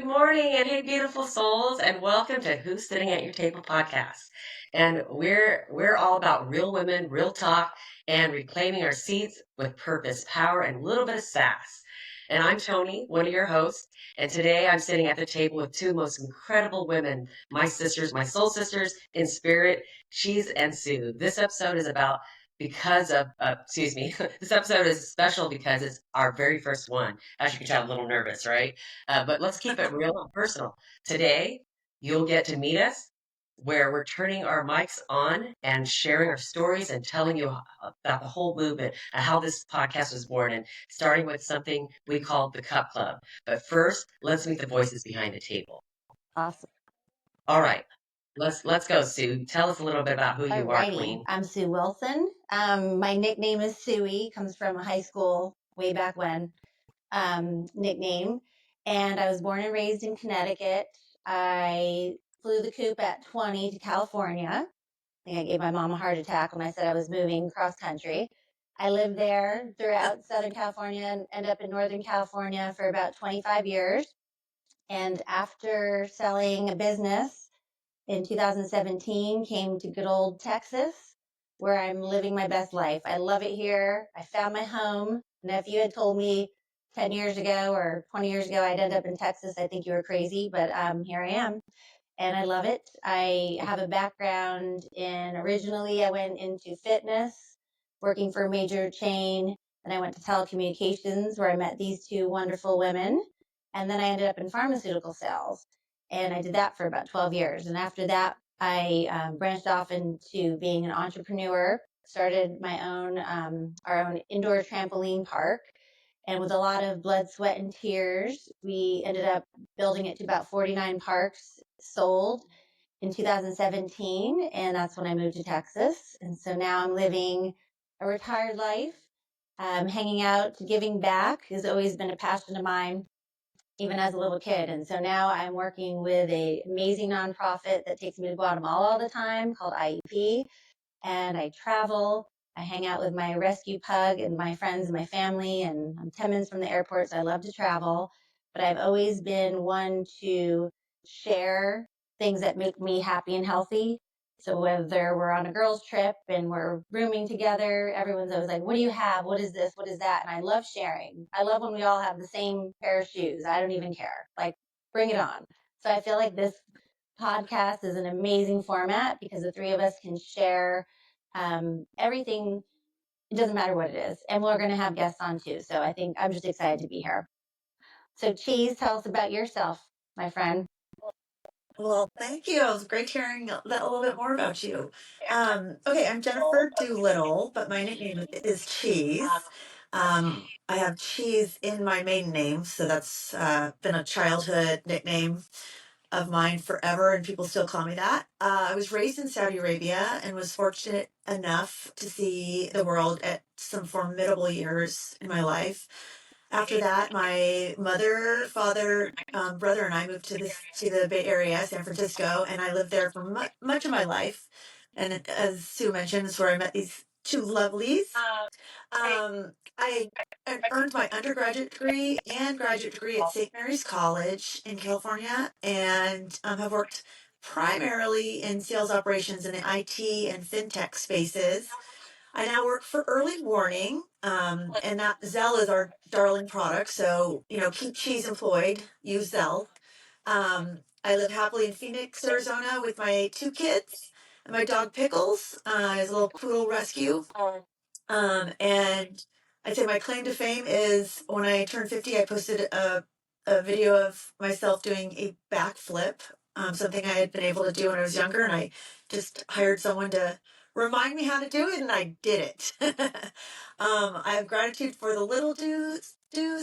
Good morning, and hey, beautiful souls, and welcome to Who's Sitting at Your Table podcast. And we're all about real women, real talk, and reclaiming our seats with purpose, power, and a little bit of sass. And I'm Toni, one of your hosts, and today I'm sitting at the table with two most incredible women, my sisters, my soul sisters in spirit, Cheese and Sue. This episode is about excuse me, this episode is special because it's our very first one. As you can tell, I'm a little nervous, right? But let's keep it real and personal. Today, you'll get to meet us where we're turning our mics on and sharing our stories and telling you about the whole movement and how this podcast was born and starting with something we call the Cup Club. But first, let's meet the voices behind the table. Awesome. All right. Let's go, Sue. Tell us a little bit about who you are, Alrighty. Queen. I'm Sue Wilson. My nickname is Suey, comes from high school way back when nickname. And I was born and raised in Connecticut. I flew the coop at 20 to California. I think I gave my mom a heart attack when I said I was moving cross country. I lived there throughout Southern California and ended up in Northern California for about 25 years. And after selling a business in 2017, came to good old Texas, where I'm living my best life. I love it here. I found my home. And if you had told me 10 years ago or 20 years ago I'd end up in Texas, I think you were crazy, but here I am. And I love it. I have a background in, originally I went into fitness, working for a major chain. Then I went to telecommunications, where I met these two wonderful women. And then I ended up in pharmaceutical sales. And I did that for about 12 years. And after that, I branched off into being an entrepreneur, started my own, our own indoor trampoline park. And with a lot of blood, sweat, and tears, we ended up building it to about 49 parks sold in 2017. And that's when I moved to Texas. And so now I'm living a retired life. Hanging out, giving back has always been a passion of mine, even as a little kid. And so now I'm working with an amazing nonprofit that takes me to Guatemala all the time called IEP. And I travel. I hang out with my rescue pug and my friends and my family. And I'm 10 minutes from the airport, so I love to travel. But I've always been one to share things that make me happy and healthy. So whether we're on a girls' trip and we're rooming together, everyone's always like, what do you have? What is this? What is that? And I love sharing. I love when we all have the same pair of shoes. I don't even care. Like, bring it on. So I feel like this podcast is an amazing format because the three of us can share everything. It doesn't matter what it is. And we're going to have guests on too. So I think I'm just excited to be here. So, Cheese, tell us about yourself, my friend. Well, thank you. It was great hearing that a little bit more about you. Okay, I'm Jennifer Doolittle, but my nickname is Cheese. I have cheese in my maiden name, so that's been a childhood nickname of mine forever, and people still call me that. I was raised in Saudi Arabia and was fortunate enough to see the world at some formidable years in my life. After that, my mother, father, brother, and I moved to the Bay Area, San Francisco, and I lived there for much of my life. And as Sue mentioned, is where I met these two lovelies. I earned my undergraduate degree and graduate degree at St. Mary's College in California, and have worked primarily in sales operations in the IT and fintech spaces. I now work for Early Warning, and that Zelle is our darling product. So, keep cheese employed, use Zelle. I live happily in Phoenix, Arizona with my two kids and my dog Pickles, is a little poodle rescue. And I'd say my claim to fame is when I turned 50, I posted a video of myself doing a backflip, something I had been able to do when I was younger, and I just hired someone to remind me how to do it, and I did it. I have gratitude for the little dudes,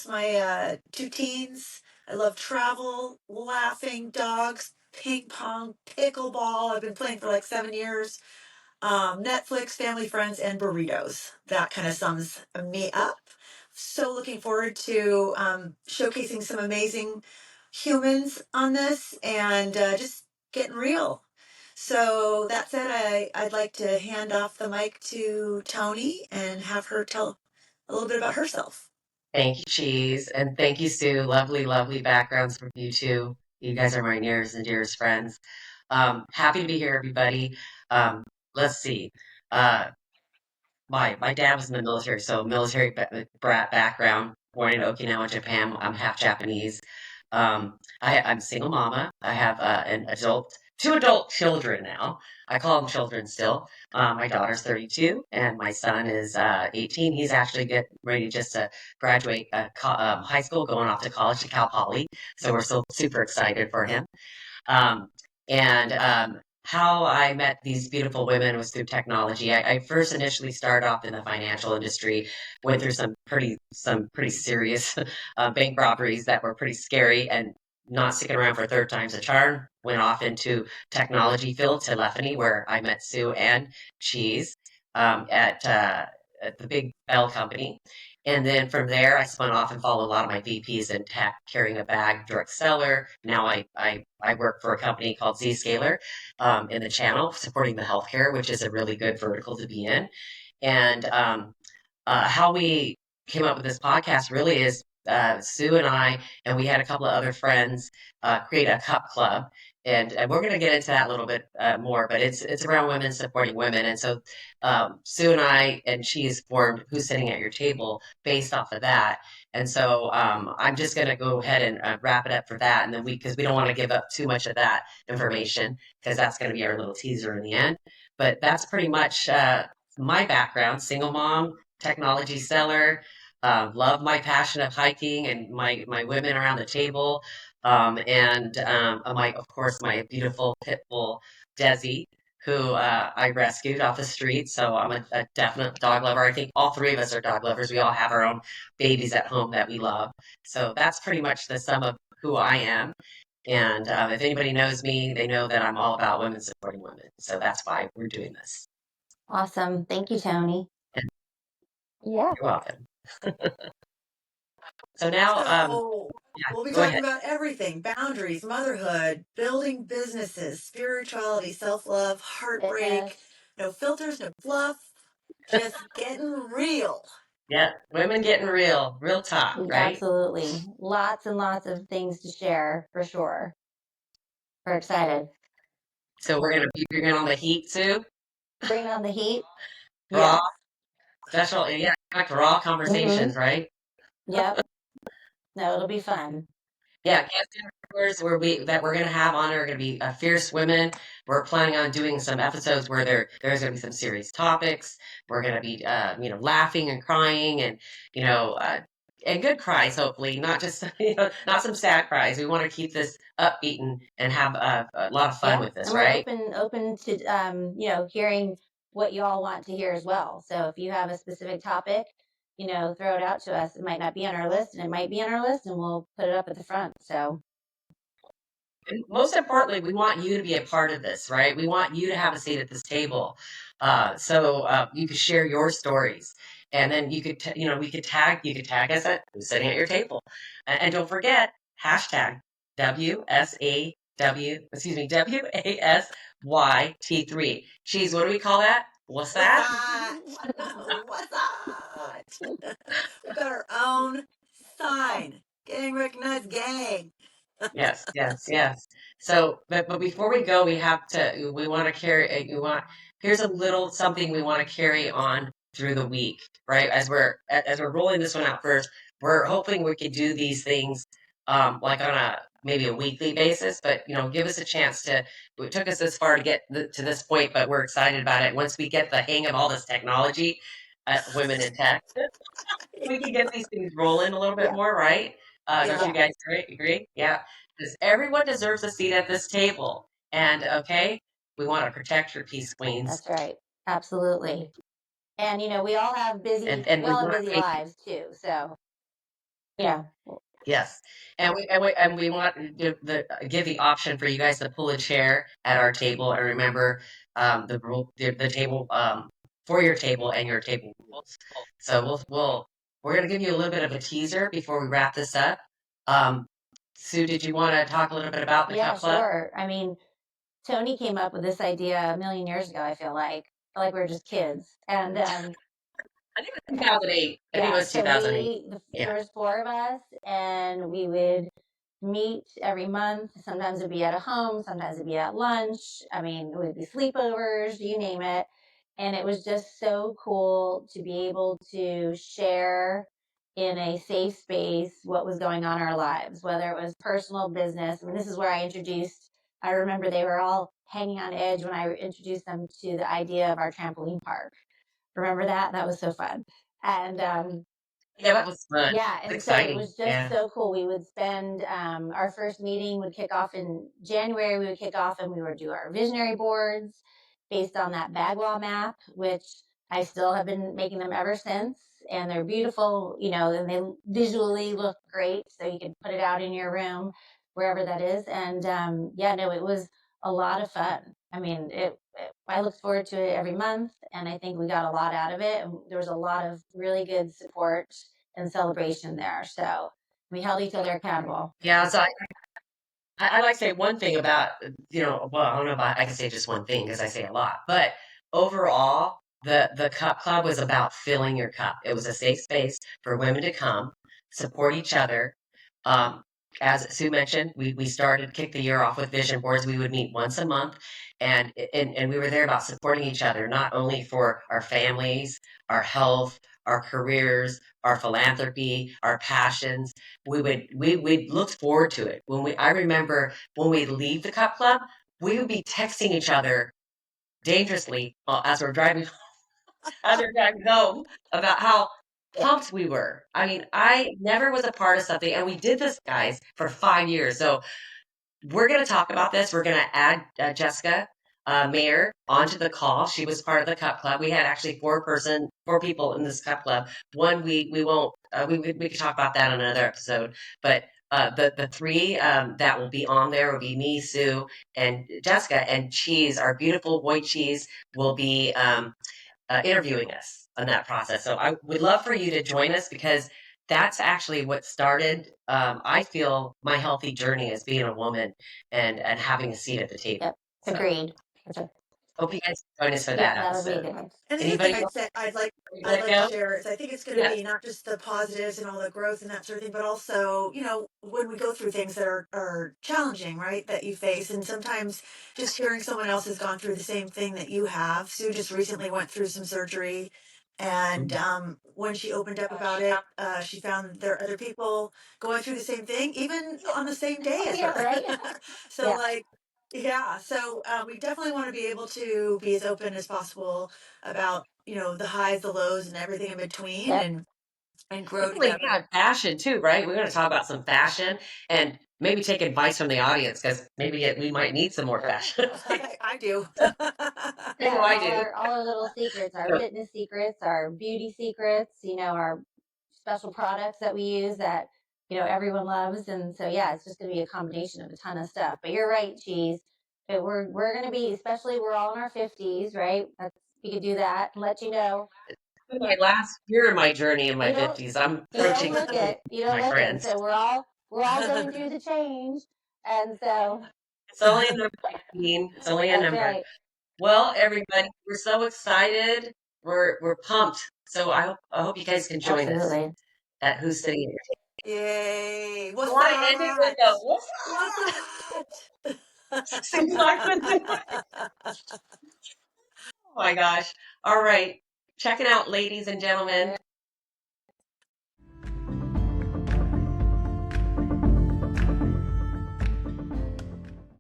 my two teens. I love travel, laughing, dogs, ping pong, pickleball. I've been playing for like 7 years. Netflix, family, friends, and burritos. That kind of sums me up. So looking forward to showcasing some amazing humans on this and just getting real. So that said, I'd like to hand off the mic to Toni and have her tell a little bit about herself. Thank you, Cheese, and thank you, Sue. Lovely, lovely backgrounds from you two. You guys are my nearest and dearest friends. Happy to be here, everybody. Um, let's see. Uh, my dad was in the military, so military brat background. Born in Okinawa, Japan. I'm half Japanese. I'm a single mama. I have two adult children now. I call them children still. My daughter's 32, and my son is 18. He's actually getting ready just to graduate high school, going off to college to Cal Poly. So we're so super excited for him. Um, and how I met these beautiful women was through technology. I first initially started off in the financial industry, went through some pretty serious bank robberies that were pretty scary, and not sticking around for third time's a charm. Went off into technology field, telephony, where I met Sue and Cheese at the big Bell company. And then from there, I spun off and followed a lot of my VPs in tech, carrying a bag, direct seller. Now I work for a company called Zscaler in the channel, supporting the healthcare, which is a really good vertical to be in. And how we came up with this podcast really is Sue and we had a couple of other friends create a cup club. And we're going to get into that a little bit more, but it's around women supporting women. And so Sue and I and she's formed Who's Sitting at Your Table based off of that. And so I'm just going to go ahead and wrap it up for that. And then because we don't want to give up too much of that information, because that's going to be our little teaser in the end. But that's pretty much my background, single mom, technology seller, love my passion of hiking and my women around the table, and my of course my beautiful pit bull Desi, who I rescued off the street. So I'm a definite dog lover. I think all three of us are dog lovers. We all have our own babies at home that we love. So that's pretty much the sum of who I am. And if anybody knows me, they know that I'm all about women supporting women. So that's why we're doing this. Awesome. Thank you, Toni. Yeah. You're welcome. So now, So yeah, we'll be go talking ahead. about everything: boundaries, motherhood, building businesses, spirituality, self-love, heartbreak. Fitness. No filters, no fluff, just getting real. Yeah, women getting real talk, right? Absolutely. Lots and lots of things to share for sure. We're excited. So we're gonna be bringing on the heat too. Bring on the heat. Raw, Yes. special, yeah, like raw Mm-hmm. conversations, right? Yep. No, it'll be fun. Yeah, guest interviewers that we're gonna have on are gonna be fierce women. We're planning on doing some episodes where there's gonna be some serious topics. We're gonna be laughing and crying and good cries, hopefully, not just not some sad cries. We want to keep this upbeat and have a lot of fun Yeah. with this, And we're right? open to hearing what you all want to hear as well. So if you have a specific topic, throw it out to us. It might not be on our list and it might be on our list and we'll put it up at the front. So And most importantly, we want you to be a part of this, right? We want you to have a seat at this table, so you could share your stories, and then you could tag us at who's sitting at your table, and don't forget hashtag WSAYT3. Cheese, what do we call that? What's What's that? that? What's that? We've got our own sign. Gang recognized gang. Yes, yes, yes. So, but before we go, we want to carry, here's a little something we want to carry on through the week, right? As we're rolling this one out first, we're hoping we could do these things, like on maybe a weekly basis, but give us a chance it took us this far to get to this point, but we're excited about it. Once we get the hang of all this technology, women in tech, we can get these things rolling a little bit yeah, more, right? Don't Yeah. you guys agree? Yeah, because everyone deserves a seat at this table. And okay, we want to protect your peace, queens, that's right. Absolutely. And we all have and we want to make lives too. So yeah. yes, and we want to give the option for you guys to pull a chair at our table, and remember the rule, the table for your table and your table rules. So we're gonna give you a little bit of a teaser before we wrap this up. Um, Sue, did you want to talk a little bit about the Yeah, Cup Club? sure. I mean, Toni came up with this idea a million years ago, I feel like. We were just kids. And I think it was 2008. I think it Yeah, was so 2008. there Yeah. was four of us, and we would meet every month. Sometimes it'd be at a home, sometimes it'd be at lunch. I mean, it would be sleepovers, you name it. And it was just so cool to be able to share in a safe space what was going on in our lives, whether it was personal, business. I mean, this is where I remember they were all hanging on edge when I introduced them to the idea of our trampoline park. Remember that? That was so fun. And Yeah, that was fun. yeah, It's and so it exciting. was just Yeah. so cool. We would spend our first meeting would kick off in January. We would kick off and we would do our visionary boards based on that Bagwell map, which I still have been making them ever since. And they're beautiful, and they visually look great. So you can put it out in your room, wherever that is. And yeah, no, it was a lot of fun. I mean, I look forward to it every month, and I think we got a lot out of it. And there was a lot of really good support and celebration there. So we held each other accountable. Yeah. So I like to say one thing about, well, I don't know if I can say just one thing because I say a lot, but overall, the cup club was about filling your cup. It was a safe space for women to come, support each other. Um, as Sue mentioned, we started, kicked the year off with vision boards. We would meet once a month, and we were there about supporting each other, not only for our families, our health, our careers, our philanthropy, our passions. We look forward to it. I remember when we leave the cup club, we would be texting each other dangerously as we're driving home about how pumped we were. I mean, I never was a part of something, and we did this, guys, for 5 years. So we're going to talk about this. We're going to add Jessica Mayer onto the call. She was part of the Cup Club. We had actually four people in this Cup Club. One we won't we could talk about that on another episode. But the three that will be on there will be me, Sue, and Jessica, and Cheese, our beautiful white Cheese, will be interviewing us on that process. So I would love for you to join us because that's actually what started. I feel my healthy journey as being a woman and having a seat at the table. Yep, So agreed. hope you guys join us for Yeah, that that would be a episode. good one. And the other thing Anybody I'd else say I'd like to like to go? share is I think it's going to Yes. be not just the positives and all the growth and that sort of thing, but also, when we go through things that are challenging, right, that you face. And sometimes just hearing someone else has gone through the same thing that you have. Sue just recently went through some surgery. And when she opened up about it, she found that there are other people going through the same thing, even on the same day as Yeah, her. right. So, Yeah. like, yeah, so we definitely want to be able to be as open as possible about the highs, the lows, and everything in between, Yep. and grow Definitely, together. yeah, fashion too, right? We're going to talk about some fashion and maybe take advice from the audience because maybe we might need some more fashion. I do. I know Yeah, I do. all our little secrets, our So, fitness secrets, our beauty secrets, our special products that we use that, everyone loves. And so yeah, it's just gonna be a combination of a ton of stuff. But you're right, Cheese. But we're gonna be, especially we're all in our 50s, right? We could do that and let you know. my last year of my journey in my You don't 50s, I'm you don't approaching look 50, it. You don't my look it. And friends. so we're all going through the change. And so It's only a number, 19. It's only a that's number. right. Well, everybody, we're so excited. We're pumped. So I hope you guys can join us Absolutely. at Who's Sitting at Your Table. Yay! I What's want to end it with that? a what's What's that? that? Seems like oh my gosh. All right. Check it out, ladies and gentlemen.